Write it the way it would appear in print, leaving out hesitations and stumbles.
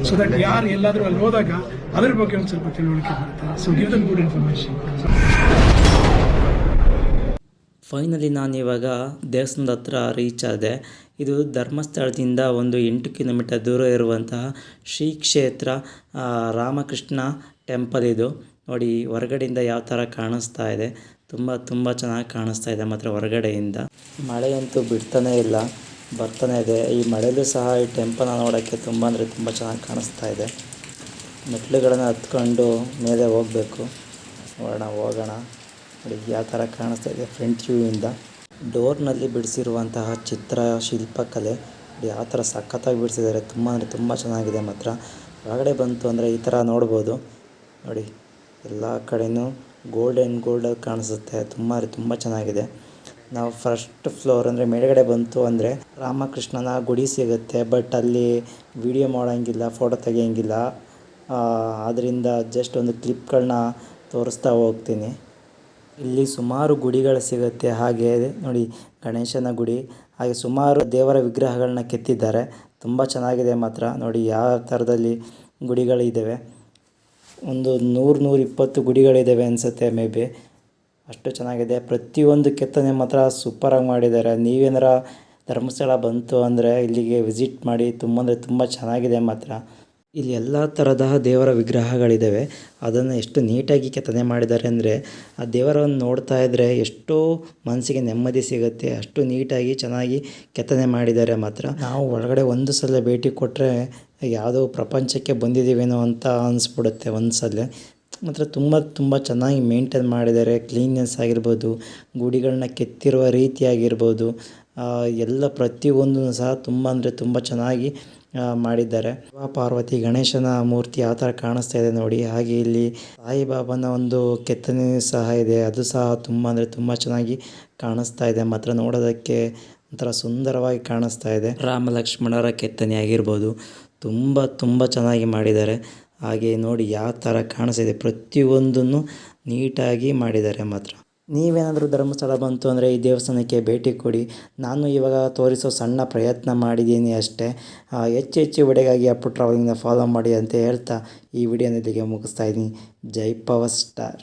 So that ಯಾರು ಎಲ್ಲಾದರೂ ಅಲ್ಲಿ ಹೋದಾಗ ಅದ್ರ ಬಗ್ಗೆ ಒಂದು ಸ್ವಲ್ಪ ತಿಳುವಳಿಕೆ ಬರುತ್ತೆ. So give them good information. Finally ನಾನು ಇವಾಗ ದೇವಸ್ಥಾನದ ಹತ್ರ ರೀಚ್ ಆದೆ. ಇದು ಧರ್ಮಸ್ಥಳದಿಂದ ಒಂದು 8 ಕಿಲೋಮೀಟರ್ ದೂರ ಇರುವಂತಹ ಶ್ರೀ ಕ್ಷೇತ್ರ ರಾಮಕೃಷ್ಣ ಟೆಂಪಲ್. ಇದು ನೋಡಿ ಹೊರಗಡೆಯಿಂದ ಯಾವ ಥರ ಕಾಣಿಸ್ತಾ ಇದೆ. ತುಂಬ ಚೆನ್ನಾಗಿ ಕಾಣಿಸ್ತಾ ಇದೆ ಮಾತ್ರ ಹೊರಗಡೆಯಿಂದ. ಮಳೆಯಂತೂ ಬಿಡ್ತಾನೇ ಇಲ್ಲ, ಬರ್ತಾನೆ ಇದೆ. ಈ ಮಳೆಯಲ್ಲೂ ಸಹ ಈ ಟೆಂಪಲ್ನ ನೋಡೋಕ್ಕೆ ತುಂಬ ಅಂದರೆ ತುಂಬ ಚೆನ್ನಾಗಿ ಕಾಣಿಸ್ತಾ ಇದೆ. ಮೆಟ್ಲುಗಳನ್ನು ಹತ್ಕೊಂಡು ಮೇಲೆ ಹೋಗಬೇಕು. ಹೋಗೋಣ ನೋಡಿ ಯಾವ ಥರ ಕಾಣಿಸ್ತಾ ಇದೆ ಫ್ರಂಟ್ ವ್ಯೂವಿಂದ. ಡೋರ್ನಲ್ಲಿ ಬಿಡಿಸಿರುವಂತಹ ಚಿತ್ರ ಶಿಲ್ಪಕಲೆ ಯಾವ ಥರ ಸಖತ್ತಾಗಿ ಬಿಡಿಸಿದ್ದಾರೆ. ತುಂಬ ಅಂದರೆ ತುಂಬ ಚೆನ್ನಾಗಿದೆ ಮಾತ್ರ. ಹೊರಗಡೆ ಬಂತು ಅಂದರೆ ಈ ಥರ ನೋಡ್ಬೋದು ನೋಡಿ, ಎಲ್ಲ ಕಡೆಯೂ ಗೋಲ್ಡಲ್ಲಿ ಕಾಣಿಸುತ್ತೆ. ತುಂಬ ಚೆನ್ನಾಗಿದೆ. ನಾವು ಫಸ್ಟ್ ಫ್ಲೋರ್ ಅಂದರೆ ಮೇಲ್ಗಡೆ ಬಂತು ಅಂದರೆ ರಾಮಕೃಷ್ಣನ ಗುಡಿ ಸಿಗುತ್ತೆ. ಬಟ್ ಅಲ್ಲಿ ವಿಡಿಯೋ ಮಾಡೋಂಗಿಲ್ಲ, ಫೋಟೋ ತೆಗಿಯೋಂಗಿಲ್ಲ. ಆದ್ದರಿಂದ ಜಸ್ಟ್ ಒಂದು ಕ್ಲಿಪ್ಗಳನ್ನ ತೋರಿಸ್ತಾ ಹೋಗ್ತೀನಿ. ಇಲ್ಲಿ ಸುಮಾರು ಗುಡಿಗಳು ಸಿಗುತ್ತೆ. ಹಾಗೆ ನೋಡಿ ಗಣೇಶನ ಗುಡಿ, ಹಾಗೆ ಸುಮಾರು ದೇವರ ವಿಗ್ರಹಗಳನ್ನ ಕೆತ್ತಿದ್ದಾರೆ. ತುಂಬ ಚೆನ್ನಾಗಿದೆ ಮಾತ್ರ. ನೋಡಿ ಯಾವ ಥರದಲ್ಲಿ ಗುಡಿಗಳಿದ್ದಾವೆ. ಒಂದು 100-120 ಗುಡಿಗಳಿದ್ದಾವೆ ಅನಿಸುತ್ತೆ ಮೇ ಬಿ. ಅಷ್ಟು ಚೆನ್ನಾಗಿದೆ. ಪ್ರತಿಯೊಂದು ಕೆತ್ತನೆ ಮಾತ್ರ ಸೂಪರಾಗಿ ಮಾಡಿದ್ದಾರೆ. ನೀವೇನಾರ ಧರ್ಮಸ್ಥಳ ಬಂತು ಅಂದರೆ ಇಲ್ಲಿಗೆ ವಿಸಿಟ್ ಮಾಡಿ. ತುಂಬ ಅಂದರೆ ತುಂಬ ಚೆನ್ನಾಗಿದೆ ಮಾತ್ರ. ಇಲ್ಲಿ ಎಲ್ಲ ಥರದ ದೇವರ ವಿಗ್ರಹಗಳಿದ್ದಾವೆ. ಅದನ್ನು ಎಷ್ಟು ನೀಟಾಗಿ ಕೆತ್ತನೆ ಮಾಡಿದ್ದಾರೆ ಅಂದರೆ ಆ ದೇವರನ್ನು ನೋಡ್ತಾ ಇದ್ದರೆ ಎಷ್ಟೋ ಮನಸ್ಸಿಗೆ ನೆಮ್ಮದಿ ಸಿಗುತ್ತೆ. ಅಷ್ಟು ನೀಟಾಗಿ ಚೆನ್ನಾಗಿ ಕೆತ್ತನೆ ಮಾಡಿದ್ದಾರೆ ಮಾತ್ರ. ನಾವು ಒಳಗಡೆ ಒಂದು ಸಲ ಭೇಟಿ ಕೊಟ್ಟರೆ ಯಾವುದೋ ಪ್ರಪಂಚಕ್ಕೆ ಬಂದಿದ್ದೀವೇನೋ ಅಂತ ಅನಿಸ್ಬಿಡುತ್ತೆ ಒಂದು ಸಲ. ಮಾತ್ರ ತುಂಬ ಚೆನ್ನಾಗಿ ಮೇಂಟೈನ್ ಮಾಡಿದ್ದಾರೆ. ಕ್ಲೀನ್ನೆಸ್ ಆಗಿರ್ಬೋದು, ಗುಡಿಗಳನ್ನ ಕೆತ್ತಿರುವ ರೀತಿ ಆಗಿರ್ಬೋದು, ಎಲ್ಲ ಪ್ರತಿಯೊಂದೂ ಸಹ ತುಂಬ ಅಂದರೆ ತುಂಬ ಚೆನ್ನಾಗಿ ಮಾಡಿದ್ದಾರೆ. ಪಾರ್ವತಿ ಗಣೇಶನ ಮೂರ್ತಿ ಯಾವ ಥರ ಕಾಣಿಸ್ತಾ ಇದೆ ನೋಡಿ. ಹಾಗೆ ಇಲ್ಲಿ ಸಾಯಿಬಾಬಾನ ಒಂದು ಕೆತ್ತನೆ ಸಹ ಇದೆ. ಅದು ಸಹ ತುಂಬ ಅಂದರೆ ತುಂಬ ಚೆನ್ನಾಗಿ ಕಾಣಿಸ್ತಾ ಇದೆ ಮಾತ್ರ. ನೋಡೋದಕ್ಕೆ ಒಂಥರ ಸುಂದರವಾಗಿ ಕಾಣಿಸ್ತಾ ಇದೆ. ರಾಮ ಲಕ್ಷ್ಮಣರ ಕೆತ್ತನೆ ಆಗಿರ್ಬೋದು, ತುಂಬ ಚೆನ್ನಾಗಿ ಮಾಡಿದ್ದಾರೆ. ಹಾಗೆ ನೋಡಿ ಯಾವ ಥರ ಕಾಣಿಸ್ತಿದೆ. ಪ್ರತಿಯೊಂದನ್ನು ನೀಟಾಗಿ ಮಾಡಿದ್ದಾರೆ ಮಾತ್ರ. ನೀವೇನಾದರೂ ಧರ್ಮಸ್ಥಳ ಬಂತು ಅಂದರೆ ಈ ದೇವಸ್ಥಾನಕ್ಕೆ ಭೇಟಿ ಕೊಡಿ. ನಾನು ಇವಾಗ ತೋರಿಸೋ ಸಣ್ಣ ಪ್ರಯತ್ನ ಮಾಡಿದ್ದೀನಿ ಅಷ್ಟೇ. ಹೆಚ್ಚು ವಿಡಿಯೋಗಾಗಿ ಅಪ್ಪು ಟ್ರಾವೆಲಿಂಗ್ನ ಫಾಲೋ ಮಾಡಿ ಅಂತ ಹೇಳ್ತಾ ಈ ವಿಡಿಯೋನ ಇಲ್ಲಿಗೆ ಮುಗಿಸ್ತಾ ಇದ್ದೀನಿ. ಜೈ ಪವರ್ ಸ್ಟಾರ್.